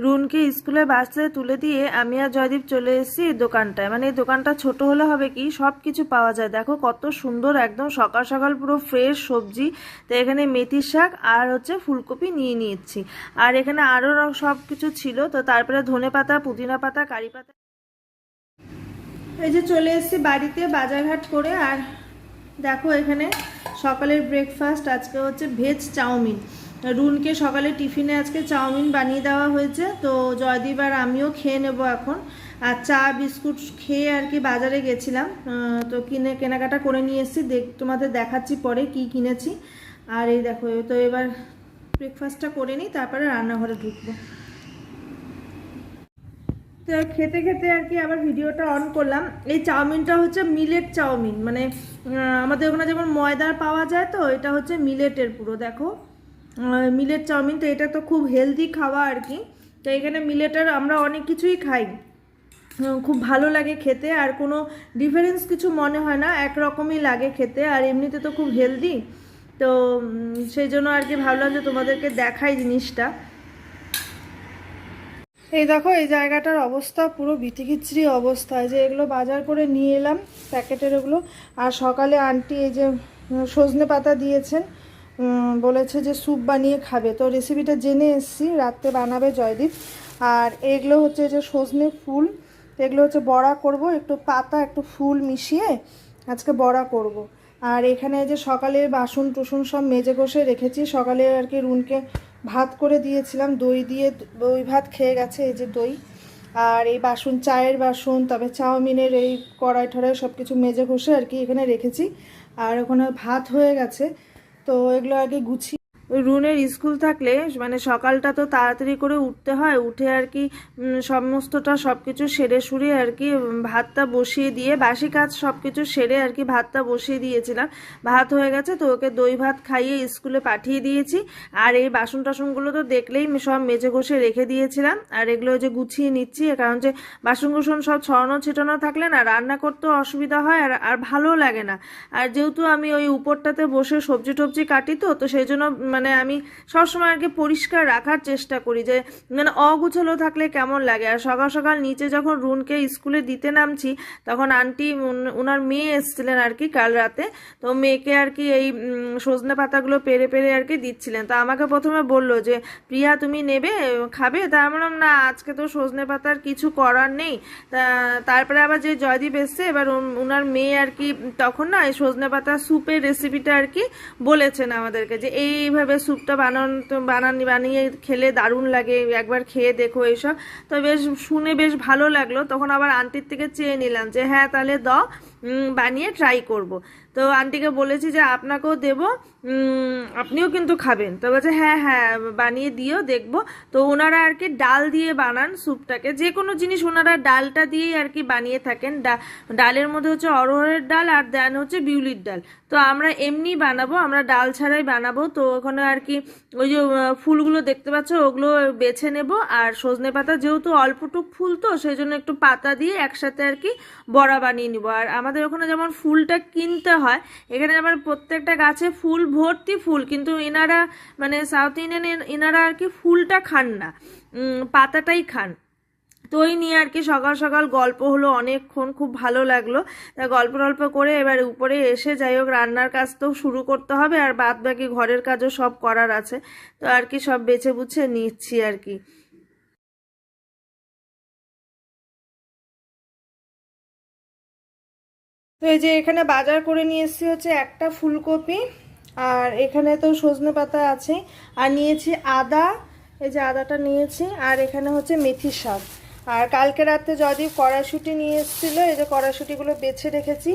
রুনকে স্কুলে বাসে তুলে দিয়ে আমি আর জয়দীপ চলে এসেছি এই দোকানটায়। মানে এই দোকানটা ছোট হলে হবে কি, সব কিছু পাওয়া যায়। দেখো কত সুন্দর, একদম সকাল সকাল পুরো ফ্রেশ সবজি। তো এখানে মেথির শাক আর হচ্ছে ফুলকপি নিয়ে নিয়েছি, আর এখানে আরও সব কিছু ছিল। তো তারপরে ধনে পাতা, পুদিনা পাতা, কারি পাতা। এই যে চলে এসেছি বাড়িতে বাজারঘাট করে। আর দেখো এখানে সকালের ব্রেকফাস্ট আজকে হচ্ছে ভেজ চাউমিন। রুনকে সকালে টিফিনে আজকে চাউমিন বানিয়ে দেওয়া হয়েছে। তো জয়দীপ আর আমিও খেয়ে নেব এখন। আর চা বিস্কুট খেয়ে আর কি বাজারে গেছিলাম, তো কেনাকাটা করে নিয়ে এসেছি। তোমাদের দেখাচ্ছি পরে কি কিনেছি। আর এই দেখো, তো এবার ব্রেকফাস্টটা করে নিই, তারপরে রান্নাঘরে ঢুকবো। তো খেতে খেতে আর কি আবার ভিডিওটা অন করলাম। এই চাউমিনটা হচ্ছে মিলেট চাউমিন, মানে আমাদের ওখানে যেমন ময়দার পাওয়া যায়, তো এটা হচ্ছে মিলেটের পুরো। দেখো মিলেট চাউমিন, তো এটা তো খুব হেলদি খাওয়া আর কি। তো এখানে মিলেটের আমরা অনেক কিছুই খাই, খুব ভালো লাগে খেতে, আর কোনো ডিফারেন্স কিছু মনে হয় না, একরকমই লাগে খেতে। আর এমনিতে তো খুব হেলদি, তো সেই জন্য আর কি ভাবলাম যে তোমাদেরকে দেখাই জিনিসটা। এই দেখো এই জায়গাটার অবস্থা পুরো বিতিকিচ্ছিরি অবস্থায়। যে এগুলো বাজার করে নিয়ে এলাম প্যাকেটের ওগুলো। আর সকালে আন্টি এই যে সজনে পাতা দিয়েছেন, বলেছে যে স্যুপ বানিয়ে খাবে। তো রেসিপিটা জেনে এসেছি, রাত্রে বানাবে জয়দীপ। আর এগুলো হচ্ছে যে সজনে ফুল, এগুলো হচ্ছে বড়া করব, একটু পাতা একটু ফুল মিশিয়ে আজকে বড়া করব। আর এখানে যে সকালে বাসন টুসুন সব মেজে ঘষে রেখেছি। সকালে আর কি রুনকে ভাত করে দিয়েছিলাম, দই দিয়ে দই ভাত খেয়ে গেছে, এই যে দই। আর এই বাসন, চায়ের বাসন, তবে চাউমিনের এই কড়াই ঠড়াই সব কিছু মেজে ঘষে আর কি এখানে রেখেছি। আর ওখানে ভাত হয়ে গেছে, তো এগুলো আগে গুছিয়ে। রুনের স্কুল থাকলে মানে সকালটা তো তাড়াতাড়ি করে উঠতে হয়, উঠে আর কি সমস্তটা সব কিছু সেরে সুরে আর কি ভাতটা বসিয়ে দিয়ে, বাসি কাজ সব কিছু সেরে আর কি ভাতটা বসিয়ে দিয়েছিলাম। ভাত হয়ে গেছে, তো ওকে দই ভাত খাইয়ে স্কুলে পাঠিয়ে দিয়েছি। আর এই বাসন টাসনগুলো তো দেখলেই সব মেজে ঘষে রেখে দিয়েছিলাম। আর এগুলো যে গুছিয়ে নিচ্ছি, কারণ যে বাসন কুসন সব ছড়ানো ছিটানো থাকলে না রান্না করতেও অসুবিধা হয়, আর ভালো লাগে না। আর যেহেতু আমি ওই উপরটাতে বসে সবজি টবজি কাটি, তো সেই জন্য মানে আমি সবসময় আর কি পরিষ্কার রাখার চেষ্টা করি, যে মানে অগুছালো থাকলে কেমন লাগে। আর সকাল সকাল নিচে যখন রুনকে স্কুলে দিতে নামছি, তখন আন্টি ওনার মেয়ে এসেছিলেন আর কি কাল রাতে। তো মেয়েকে আর কি এই সজনে পাতাগুলো পেরে পেরে আর কি দিচ্ছিলেন। তো আমাকে প্রথমে বলল যে প্রিয়া তুমি নেবে, খাবে? তা আমি বললাম না, আজকে তো সজনে পাতার কিছু করার নেই। তারপরে আবার যে জয়দীপ এসছে, এবার ওনার মেয়ে আর কি তখন না এই সজনে পাতা স্যুপের রেসিপিটা আর কি বলেছেন আমাদেরকে, যে এইভাবে স্যুপটা বানিয়ে খেলে দারুণ লাগে, একবার খেয়ে দেখো এইসব। তো বেশ শুনে বেশ ভালো লাগলো। তখন আবার আন্টির থেকে চেয়ে নিলাম যে হ্যাঁ তাহলে দাও, বানিয়ে ট্রাই করব। তো আন্টিকে বলেছি যে আপনাকেও দেব, আপনিও কিন্তু খাবেন। তো বলছে হ্যাঁ হ্যাঁ বানিয়ে দিও, দেখবো। তো ওনারা আর কি ডাল দিয়ে বানান স্যুপটাকে, যে কোনো জিনিস ওনারা ডালটা দিয়েই আর কি বানিয়ে থাকেন। ডালের মধ্যে হচ্ছে অরহরের ডাল আর দেন হচ্ছে বিউলির ডাল। তো আমরা এমনি বানাবো, আমরা ডাল ছাড়াই বানাবো। তো ওখানে আর কি ওই যে ফুলগুলো দেখতে পাচ্ছ ওগুলো বেছে নেব। আর সজনে পাতা যেহেতু অল্পটুক ফুল, তো সেই জন্য একটু পাতা দিয়ে একসাথে আর কি বড়া বানিয়ে নিব। আর আমাদের ওখানে যেমন ফুলটা কিনতে হয়, এখানে আবার প্রত্যেকটা গাছে ফুল ভর্তি ফুল, কিন্তু এনারা মানে সাউথ ইন্ডিয়ান এনারা আর কি ফুলটা খান না, পাতাটাই খান। তো ওই নিয়ে আর কি সকাল সকাল গল্প হলো অনেকক্ষণ, খুব ভালো লাগলো। তা গল্প টল্প করে এবার উপরে এসে যাই হোক রান্নার কাজ তো শুরু করতে হবে, আর বাদ বাকি ঘরের কাজও সব করার আছে। তো আর কি সব বেছে বুছে নিচ্ছি আর কি। তো এই যে এখানে বাজার করে নিয়ে এসেছি হচ্ছে একটা ফুলকপি, আর এখানে তো সজনে পাতা আছে, আর নিয়েছি আদা, এই যে আদাটা নিয়েছি, আর এখানে হচ্ছে মেথি শাক। আর কালকে রাতে যদি কড়াইশুঁটি নিয়ে এসেছিলো, এই যে কড়াইশুঁটিগুলো বেছে রেখেছি।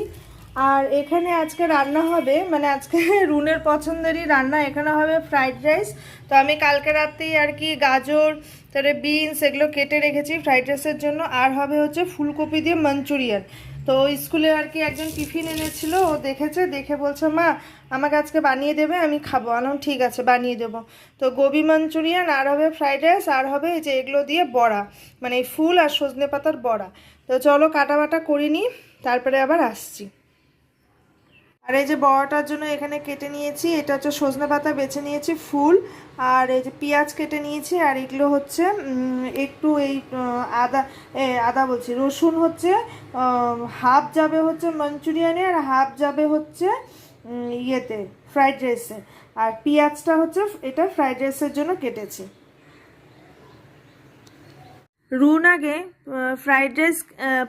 আর এখানে আজকে রান্না হবে, মানে আজকে রুনের পছন্দেরই রান্না, এখানে হবে ফ্রাইড রাইস। তো আমি কালকে রাতেই আর কি গাজর, তারপরে বিনস এগুলো কেটে রেখেছি ফ্রাইড রাইসের জন্য। আর হবে হচ্ছে ফুলকপি দিয়ে মাঞ্চুরিয়ান। তো স্কুলে আর কি একজন টিফিন এনেছিল, ও দেখেছে, দেখে বলছে মা আমাকে আজকে বানিয়ে দেবে, আমি খাবো। আনলাম ঠিক আছে বানিয়ে দেবো। তো গোবি মাঞ্চুরিয়ান, আর হবে ফ্রাইড রাইস, আর হবে এই যে এগুলো দিয়ে বড়া, মানে ফুল আর সজনে পাতার বড়া। তো চলো কাটা বাটা করে নিই, তারপরে আবার আসছি। আর এই যে বড়াটার জন্য এখানে কেটে নিয়েছি, এটা হচ্ছে সজনে পাতা বেছে নিয়েছি ফুল, আর এই যে পেঁয়াজ কেটে নিয়েছি, আর এগুলো হচ্ছে একটু এই আদা আদা বলছি রসুন হচ্ছে হাফ যাবে হচ্ছে মাঞ্চুরিয়ানে, আর হাফ যাবে হচ্ছে ইয়েতে ফ্রাইড রাইসে, আর পেঁয়াজটা হচ্ছে এটা ফ্রাইড রাইসের জন্য কেটেছি। রুন আগে ফ্রাইড রাইস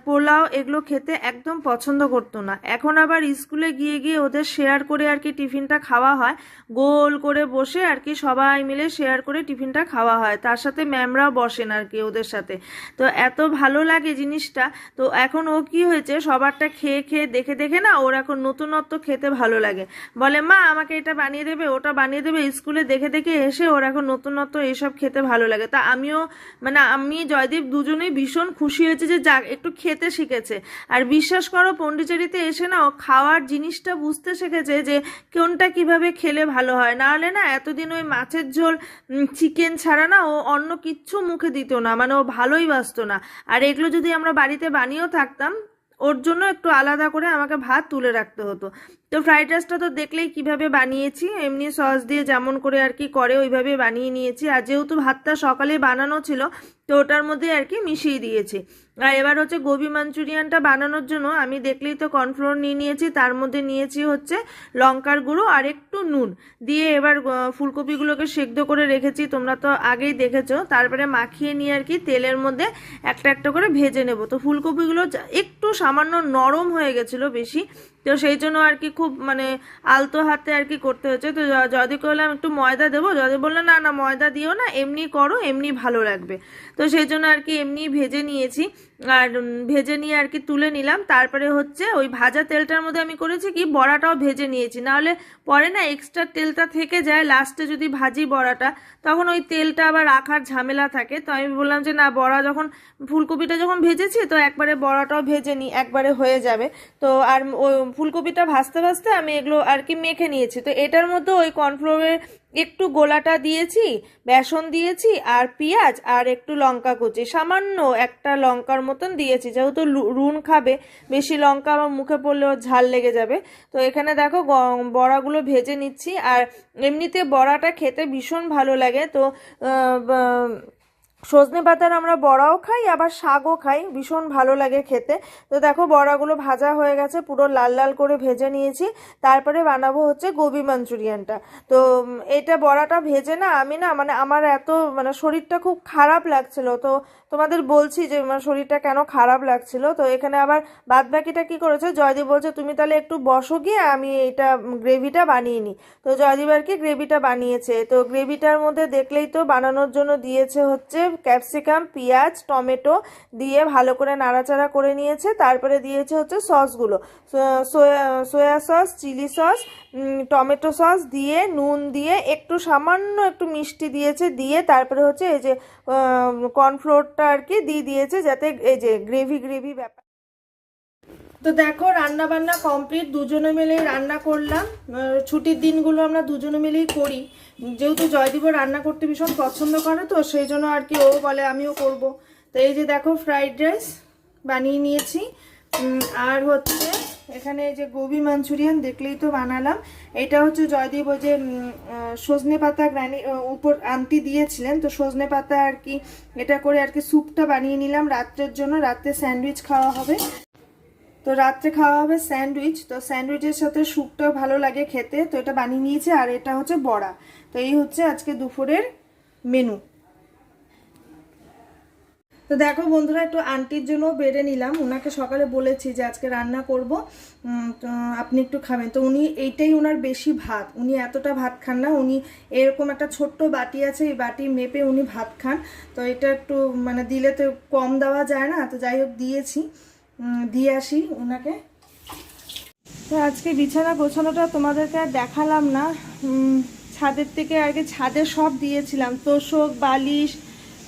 পোলাও এগুলো খেতে একদম পছন্দ করতো না, এখন আবার স্কুলে গিয়ে গিয়ে ওদের শেয়ার করে আর কি টিফিনটা খাওয়া হয়, গোল করে বসে আর কি সবাই মিলে শেয়ার করে টিফিনটা খাওয়া হয়, তার সাথে ম্যামরাও বসেন আর কি ওদের সাথে। তো এত ভালো লাগে জিনিসটা। তো এখন ও কি হয়েছে, সবারটা খেয়ে খেয়ে দেখে দেখে না ওর এখন নতুনত্ব খেতে ভালো লাগে, বলে মা আমাকে এটা বানিয়ে দেবে ওটা বানিয়ে দেবে, স্কুলে দেখে দেখে এসে ওর এখন নতুনত্ব এইসব খেতে ভালো লাগে। তা আমিও মানে আমি জয়দীপ দুজনেই ভীষণ খুশি হয়েছে যে যা একটু খেতে শিখেছে। আর বিশ্বাস করো পন্ডিচেরিতে এসে না ও খাওয়ার জিনিসটা বুঝতে শিখেছে যে কোনটা কিভাবে খেলে ভালো হয়, না হলে না এতদিন ওই মাছের ঝোল চিকেন ছাড়া না ও অন্য কিচ্ছু মুখে দিত না, মানে ও ভালোই বাসতো না। আর এগুলো যদি আমরা বাড়িতে বানিয়েও থাকতাম ওর জন্য একটু আলাদা করে আমাকে ভাত তুলে রাখতে হতো। তো ফ্রাইড রাইসটা তো দেখলেই কিভাবে বানিয়েছি, এমনি সস দিয়ে যেমন করে আর কি করে ওইভাবে বানিয়ে নিয়েছি। আর যেহেতু ভাতটা সকালে বানানো ছিল তো ওটার মধ্যে আর কি মিশিয়ে দিয়েছি। আর এবার হচ্ছে গোবি মাঞ্চুরিয়ানটা বানানোর জন্য আমি দেখলেই তো কর্নফ্লোর নিয়ে নিয়েছি, তার মধ্যে নিয়েছি হচ্ছে লঙ্কার গুঁড়ো আর একটু নুন দিয়ে এবার ফুলকপিগুলোকে সেদ্ধ করে রেখেছি, তোমরা তো আগেই দেখেছো। তারপরে মাখিয়ে নিয়ে আর কি তেলের মধ্যে একটা একটা করে ভেজে নেব। তো ফুলকপিগুলো একটু সামান্য নরম হয়ে গেছিলো বেশি, তো সেই জন্য আর কি খুব মানে আলতো হাতে আর কি করতে হচ্ছে। তো যদি বললাম একটু ময়দা দেবো, যদি বললো না না ময়দা দিও না এমনি করো এমনি ভালো লাগবে, তো সেই জন্য আর কি এমনি ভেজে নিয়েছি। আর ভেজে নিয়ে আর কি তুলে নিলাম। তারপরে হচ্ছে ওই ভাজা তেলটার মধ্যে আমি করেছি কি বড়াটাও ভেজে নিয়েছি, নাহলে পরে না এক্সট্রা তেলটা থেকে যায়, লাস্টে যদি ভাজি বড়াটা তখন ওই তেলটা আবার রাখার ঝামেলা থাকে। তো আমি বললাম যে না বড়া যখন ফুলকপিটা যখন ভেজেছি তো একবারে বড়াটাও ভেজে নিই, একবারে হয়ে যাবে। তো আর ওই ফুলকপিটা ভাজতে ভাজতে আমি এগুলো আর কি মেখে নিয়েছি। তো এটার মধ্যে ওই কর্নফ্লোরের একটু গোলাটা দিয়েছি, বেসন দিয়েছি, আর পেঁয়াজ আর একটু লঙ্কা কুচি সামান্য একটা লঙ্কার মতন দিয়েছি, যেহেতু রুন খাবে বেশি লঙ্কা আমার মুখে পড়লেও ঝাল লেগে যাবে। তো এখানে দেখো বড়াগুলো ভেজে নিচ্ছি। আর এমনিতে বড়াটা খেতে ভীষণ ভালো লাগে। তো সজনে পাতার আমরা বড়াও খাই আবার শাকও খাই, ভীষণ ভালো লাগে খেতে। তো দেখো বড়াগুলো ভাজা হয়ে গেছে, পুরো লাল লাল করে ভেজে নিয়েছি। তারপরে বানাবো হচ্ছে গোবি মাঞ্চুরিয়ানটা। তো এটা বড়াটা ভেজে না আমি না মানে আমার এত মানে শরীরটা খুব খারাপ লাগছিল, তো তোমাদের বলছি যে আমার শরীরটা কেন খারাপ লাগছিল। তো এখানে আবার বাদ বাকিটা কি করেছে, জয়দীপ বলছে তুমি তাহলে একটু বসো গিয়ে আমি এইটা গ্রেভিটা বানিয়ে নিই। তো জয়দীপ আর কি গ্রেভিটা বানিয়েছে। তো গ্রেভিটার মধ্যে দেখলেই তো বানানোর জন্য দিয়েছে হচ্ছে ক্যাপসিকাম পেঁয়াজ টমেটো দিয়ে ভালো করে নাড়াচাড়া করে নিয়েছে। তারপরে দিয়েছে হচ্ছে সসগুলো, soya sauce chilli sauce tomato sauce দিয়ে নুন দিয়ে একটু সামান্য একটু মিষ্টি দিয়েছে, দিয়ে তারপরে হচ্ছে এই যে কর্নফ্লোরটা আর কি দিয়ে দিয়েছে যাতে এই যে গ্রেভি গ্রেভি ব্যাপার। তো দেখো রান্না বান্না কমপ্লিট, দুজনে মিলেই রান্না করলাম। ছুটির দিনগুলো আমরা দুজনে মিলেই করি, যেহেতু জয়দীপ রান্না করতে ভীষণ পছন্দ করে তো সেই জন্য আর কি ও বলে আমিও করব। তো এই যে দেখো ফ্রাইড রাইস বানিয়ে নিয়েছি, আর হচ্ছে এখানে এই যে গোবি মাঞ্চুরিয়ান দেখলেই তো বানালাম। এটা হচ্ছে জয়দীপ ওই যে সজনে পাতা উপর আন্টি দিয়েছিলেন, তো সজনে পাতা আর কি এটা করে আর কি স্যুপটা বানিয়ে নিলাম রাত্রের জন্য, রাত্রে স্যান্ডউইচ খাওয়া হবে। তো রাত্রে খাওয়া হবে স্যান্ডউইচ, তো স্যান্ডউইচের সাথে স্যুপটাও ভালো লাগে খেতে, তো এটা বানিয়ে নিয়েছে। আর এটা হচ্ছে বড়া। তো এই হচ্ছে আজকে দুপুরের মেনু। তো দেখো বন্ধুরা একটু আন্টির জন্য বেড়ে নিলাম, ওনাকে সকালে বলেছি যে আজকে রান্না করব, তো আপনি একটু খাবেন। তো উনি এইটাই ওনার বেশি ভাত, উনি এতটা ভাত খান না, উনি এরকম একটা ছোট্ট বাটি আছে এই বাটি মেপে উনি ভাত খান। তো এটা একটু মানে দিলে তো কম দেওয়া যায় না, তো যাই হোক দিয়েছি, দিয়ে আসি ওনাকে। তো আজকে বিছানা গোছানোটা তোমাদেরকে আর দেখালাম না, ছাদের থেকে আর কি ছাদে সব দিয়েছিলাম, তোষক বালিশ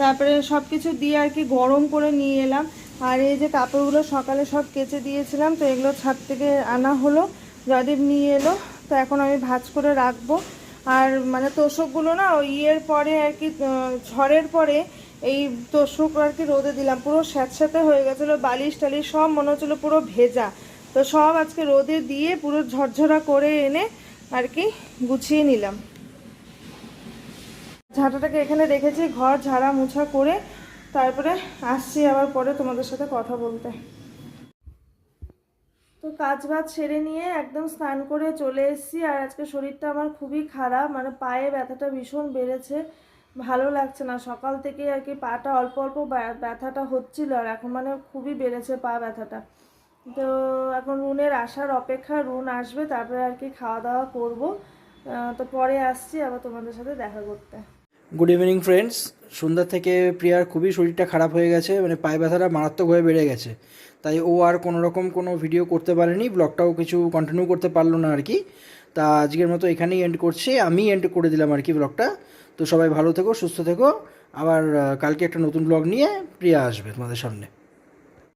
তারপরে সব কিছু দিয়ে আর কি গরম করে নিয়ে এলাম। আর এই যে কাপড়গুলো সকালে সব কেচে দিয়েছিলাম, তো এগুলো ছাদ থেকে আনা হলো, জয়দীপ নিয়ে এলো, তো এখন আমি ভাঁজ করে রাখবো। আর মানে তোষকগুলো না ওই ইয়ের পরে আর কি ঝড়ের পরে এই তোষক আর কি রোদে দিলাম, পুরো স্যাঁতস্যাঁতে হয়ে গেছিলো, বালিশ টালিশ সব মনে হচ্ছিলো পুরো ভেজা। তো তো সব আজকে রোদে দিয়ে পুরো ঝরঝরা করে এনে আর কি গুছিয়ে নিলাম। ঝাঁটাটাকে এখানে রেখেছি, ঘর ঝাড়া মোছা করে তারপরে আসছি আবার পরে তোমাদের সাথে কথা বলতে। তো কাজ বাজ সেরে নিয়ে একদম স্নান করে চলে এসেছি। আর আজকে শরীরটা আমার খুবই খারাপ, মানে পায়ে ব্যথাটা ভীষণ বেড়েছে, ভালো লাগছে না। সকাল থেকে আর কি পাটা অল্প অল্প ব্যথাটা হচ্ছিল, আর এখন মানে খুবই বেড়েছে পা ব্যথাটা। তো এখন রুনের আসার অপেক্ষা, রুন আসবে তারপরে আর কি খাওয়া দাওয়া করবো। তো পরে আসছি আবার তোমাদের সাথে দেখা করতে। Good evening friends. সন্ধ্যা থেকে প্রিয়ার খুবই শরীরটা খারাপ হয়ে গেছে, মানে পায়ে ব্যথাটা মারাত্মকভাবে বেড়ে গেছে, তাই ও আর কোনো রকম কোনো ভিডিও করতে পারেনি, ব্লগটাও কিছু কন্টিনিউ করতে পারলো না আর কি। তা আজকের মতো এখানেই এন্ড করছি, আমি এন্ড করে দিলাম আর কি ব্লগটা। তো সবাই ভালো থেকো, সুস্থ থেকো। আবার কালকে একটা নতুন ব্লগ নিয়ে প্রিয়া আসবে তোমাদের সামনে।